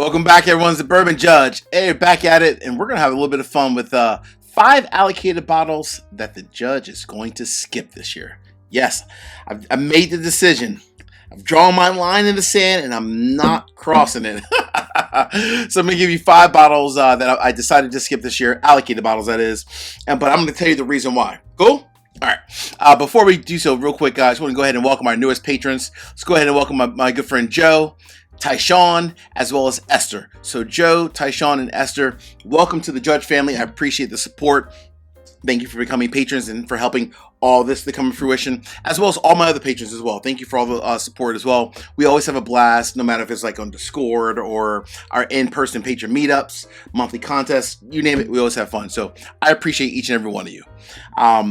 Welcome back, everyone. It's the Bourbon Judge. Hey, back at it, and we're going to have a little bit of fun with 5 allocated bottles that the judge is going to skip this year. Yes, I made the decision. I've drawn my line in the sand, and I'm not crossing it. So I'm going to give you 5 bottles that I decided to skip this year, allocated bottles, that is. But I'm going to tell you the reason why. Cool? All right. Before we do so, real quick, guys, I want to go ahead and welcome our newest patrons. Let's go ahead and welcome my good friend Joe, Tyshawn, as well as Esther. So Joe, Tyshawn, and Esther, welcome to the Judge family. I appreciate the support. Thank you for becoming patrons and for helping all this to come to fruition, as well as all my other patrons as well. Thank you for all the support as well. We always have a blast, no matter if it's like on Discord or our in-person patron meetups, monthly contests, you name it, we always have fun. So I appreciate each and every one of you. All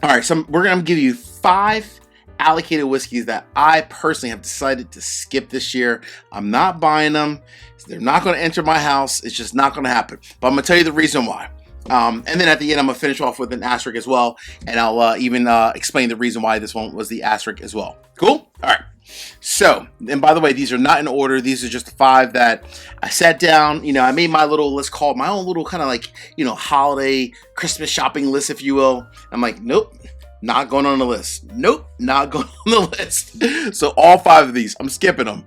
right, so we're going to give you 5 allocated whiskeys that I personally have decided to skip this year. I'm not buying them. They're not going to enter my house. It's just not going to happen. But I'm going to tell you the reason why. And then at the end, I'm going to finish off with an asterisk as well. And I'll even explain the reason why this one was the asterisk as well. Cool? All right. So, and by the way, these are not in order. These are just the 5 that I sat down. You know, I made my little, let's call it my own little kind of like, you know, holiday Christmas shopping list, if you will. I'm like, nope. Not going on the list. Nope, not going on the list. So all 5 of these, I'm skipping them.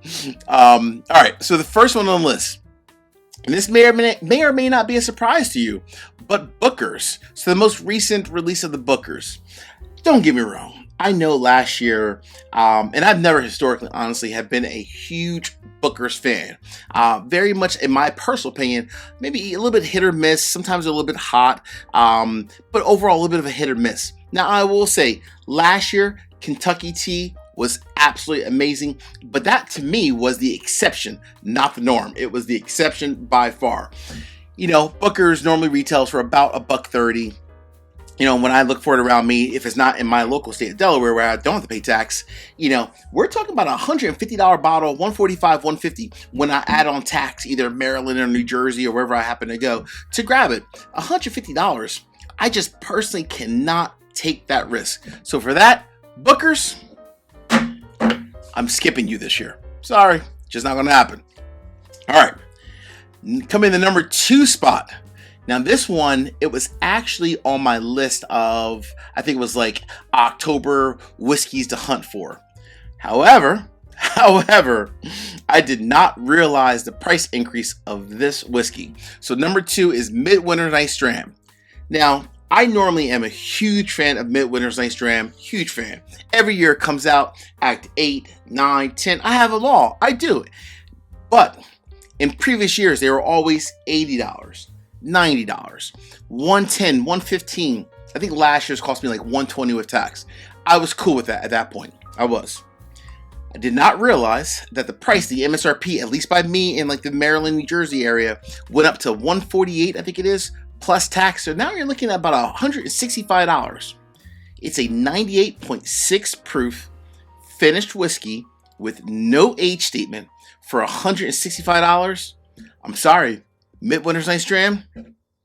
All right, so the first one on the list, and this may or may not be a surprise to you, but Booker's. So the most recent release of the Booker's. Don't get me wrong. I know last year, and I've never historically, honestly, have been a huge Booker's fan. Very much, in my personal opinion, maybe a little bit hit or miss, sometimes a little bit hot, but overall a little bit of a hit or miss. Now, I will say, last year, Kentucky Tea was absolutely amazing, but that to me was the exception, not the norm. It was the exception by far. You know, Booker's normally retails for about $1.30. You know, when I look for it around me, if it's not in my local state of Delaware where I don't have to pay tax, you know, we're talking about a $150 bottle, $145, $150 when I add on tax, either Maryland or New Jersey or wherever I happen to go to grab it. $150. I just personally cannot take that risk. So for that, Booker's, I'm skipping you this year. Sorry, just not going to happen. All right, coming in the number 2 spot. Now this one, it was actually on my list of, I think it was like October whiskeys to hunt for. However, I did not realize the price increase of this whiskey. So number 2 is Midwinter Night's Dram. Now, I normally am a huge fan of Midwinter's Night's Dram. Huge fan. Every year it comes out, Act 8, 9, 10. I have them all. I do. But in previous years, they were always $80, $90, $110, $115. I think last year's cost me like $120 with tax. I was cool with that at that point. I was. I did not realize that the price, the MSRP, at least by me in like the Maryland, New Jersey area, went up to $148, I think it is, plus tax. So now you're looking at about $165. It's a 98.6 proof finished whiskey with no age statement for $165. I'm sorry, Midwinter's Night's Dram,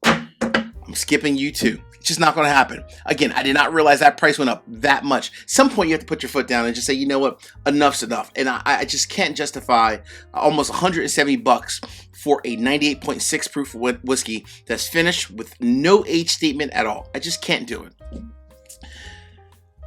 I'm skipping you too. It's just not going to happen. Again, I did not realize that price went up that much. At some point, you have to put your foot down and just say, you know what, enough's enough. And I just can't justify almost $170 for a 98.6 proof whiskey that's finished with no age statement at all. I just can't do it.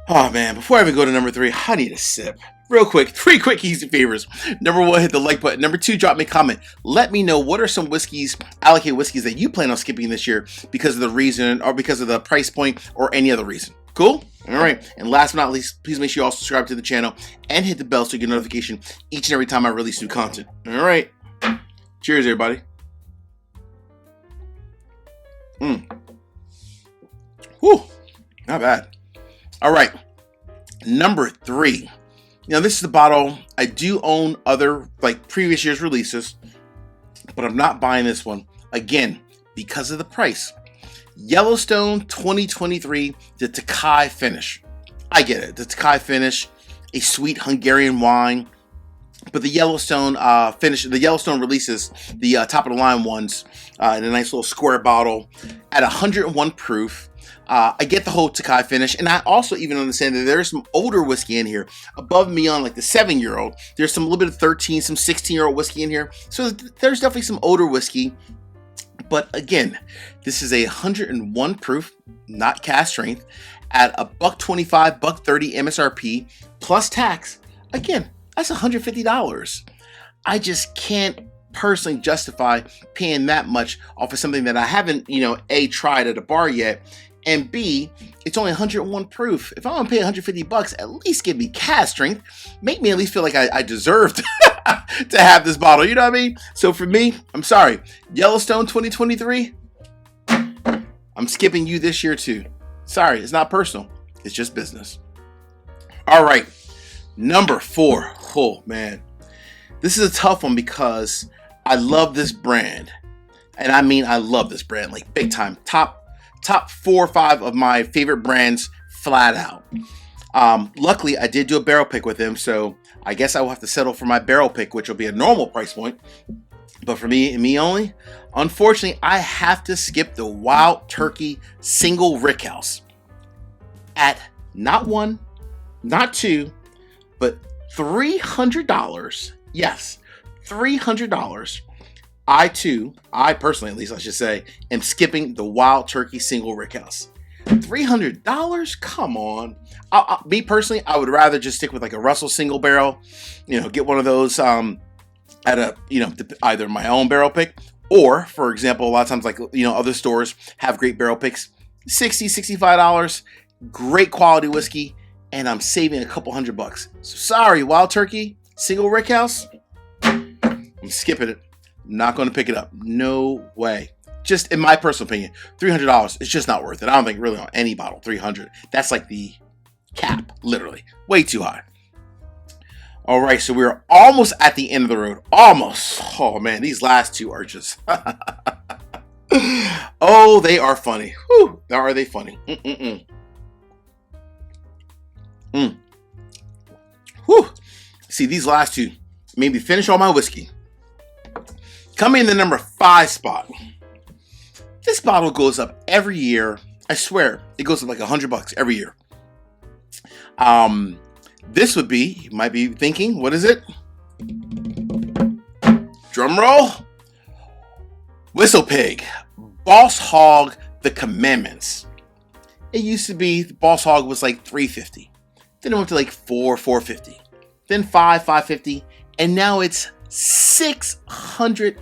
Oh man, before I even go to number 3, I need a sip. Real quick, 3 quick easy favors. Number 1, hit the like button. Number 2, drop me a comment. Let me know what are some whiskeys, allocated whiskeys that you plan on skipping this year because of the reason or because of the price point or any other reason. Cool? All right. And last but not least, please make sure you all subscribe to the channel and hit the bell so you get a notification each and every time I release new content. All right. Cheers, everybody. Whew. Not bad. All right. Number 3. Now, this is the bottle. I do own other, like, previous year's releases, but I'm not buying this one. Again, because of the price. Yellowstone 2023, the Takai finish. I get it. The Takai finish, a sweet Hungarian wine. But the Yellowstone finish, the Yellowstone releases the top of the line ones in a nice little square bottle at 101 proof. I get the whole Takai finish, and I also even understand that there's some older whiskey in here above and beyond like the 7-year-old. There's some little bit of 13, some 16-year-old whiskey in here. So there's definitely some older whiskey. But again, this is a 101 proof, not cask strength, at $125, $130 MSRP plus tax. Again, that's $150. I just can't personally justify paying that much off of something that I haven't, A, tried at a bar yet, and B, it's only 101 proof. If I'm gonna pay $150, at least give me cask strength. Make me at least feel like I deserve to have this bottle. You know what I mean? So for me, I'm sorry, Yellowstone 2023, I'm skipping you this year too. Sorry, it's not personal. It's just business. All right, number 4. Oh man, this is a tough one because I love this brand, and I mean I love this brand like big time. Top 4 or 5 of my favorite brands, flat out. Luckily, I did do a barrel pick with them, so I guess I will have to settle for my barrel pick, which will be a normal price point. But for me and me only, unfortunately, I have to skip the Wild Turkey Single Rickhouse at not 1, not 2, but $300. Yes, $300. I personally, at least I should say, am skipping the Wild Turkey Single Rickhouse. $300? Come on. Me personally, I would rather just stick with like a Russell single barrel, get one of those at a, either my own barrel pick, or for example, a lot of times like, other stores have great barrel picks, $60, $65, great quality whiskey, and I'm saving a couple $100. So sorry, Wild Turkey Single Rickhouse, I'm skipping it. Not going to pick it up. No way. Just in my personal opinion, $300 is just not worth it. I don't think really on any bottle, $300. That's like the cap, literally. Way too high. All right, so we're almost at the end of the road. Almost. Oh man, these last two are just... oh, they are funny. Whew, are they funny? Whew. See, these last two made me finish all my whiskey. Coming in the number 5 spot. This bottle goes up every year. I swear, it goes up like $100 every year. This would be, you might be thinking, what is it? Drum roll. Whistle Pig. Boss Hog, The Commandments. It used to be, the Boss Hog was like $350. Then it went to like $450. Then $550. And now it's $600.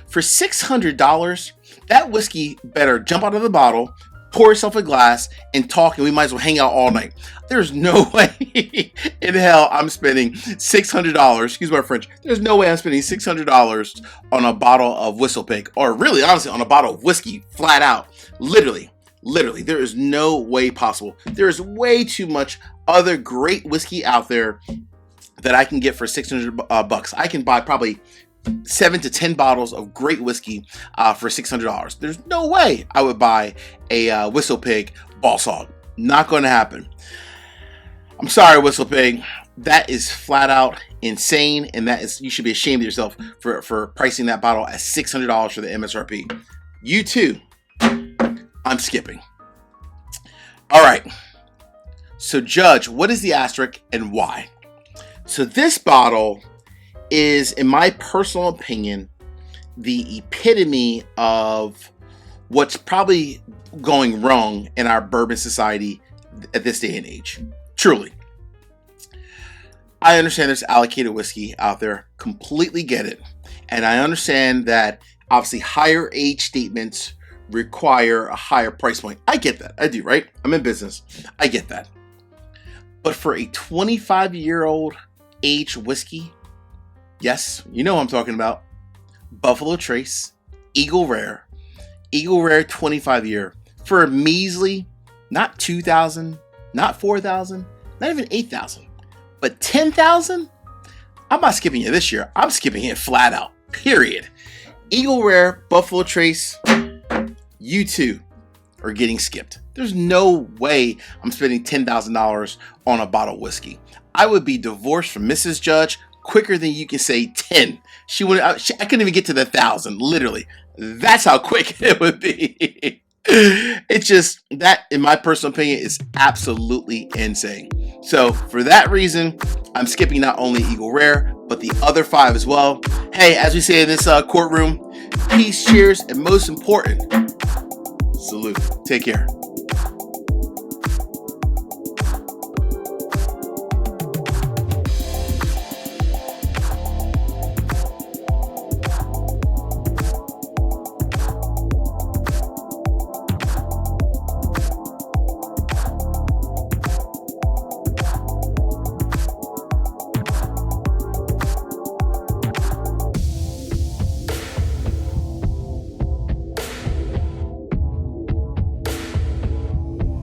For $600, that whiskey better jump out of the bottle, pour yourself a glass, and talk, and we might as well hang out all night. There's no way in hell I'm spending $600, excuse my French, there's no way I'm spending $600 on a bottle of Whistle Pig, or really, honestly, on a bottle of whiskey, flat out. Literally, there is no way possible. There is way too much other great whiskey out there that I can get for $600 I can buy probably 7 to 10 bottles of great whiskey for $600. There's no way I would buy a Whistle Pig Boss Hog. Not going to happen. I'm sorry, Whistle Pig. That is flat out insane, and that is, you should be ashamed of yourself for pricing that bottle at $600 for the MSRP. You too. I'm skipping. All right. So, Judge, what is the asterisk and why? So this bottle is, in my personal opinion, the epitome of what's probably going wrong in our bourbon society at this day and age. Truly. I understand there's allocated whiskey out there. Completely get it. And I understand that obviously higher age statements require a higher price point. I get that. I do, right? I'm in business. I get that. But for a 25-year-old aged whiskey, yes, you know what I'm talking about. Buffalo Trace, Eagle Rare 25 year for a measly, not $2,000, not $4,000, not even $8,000, but $10,000. I'm not skipping it this year. I'm skipping it flat out. Period. Eagle Rare, Buffalo Trace, you two are getting skipped. There's no way I'm spending $10,000 on a bottle of whiskey. I would be divorced from Mrs. Judge quicker than you can say 10. I couldn't even get to the 1,000, literally. That's how quick it would be. It's just that, in my personal opinion, is absolutely insane. So for that reason, I'm skipping not only Eagle Rare, but the other 5 as well. Hey, as we say in this courtroom, peace, cheers, and most important, salute. Take care.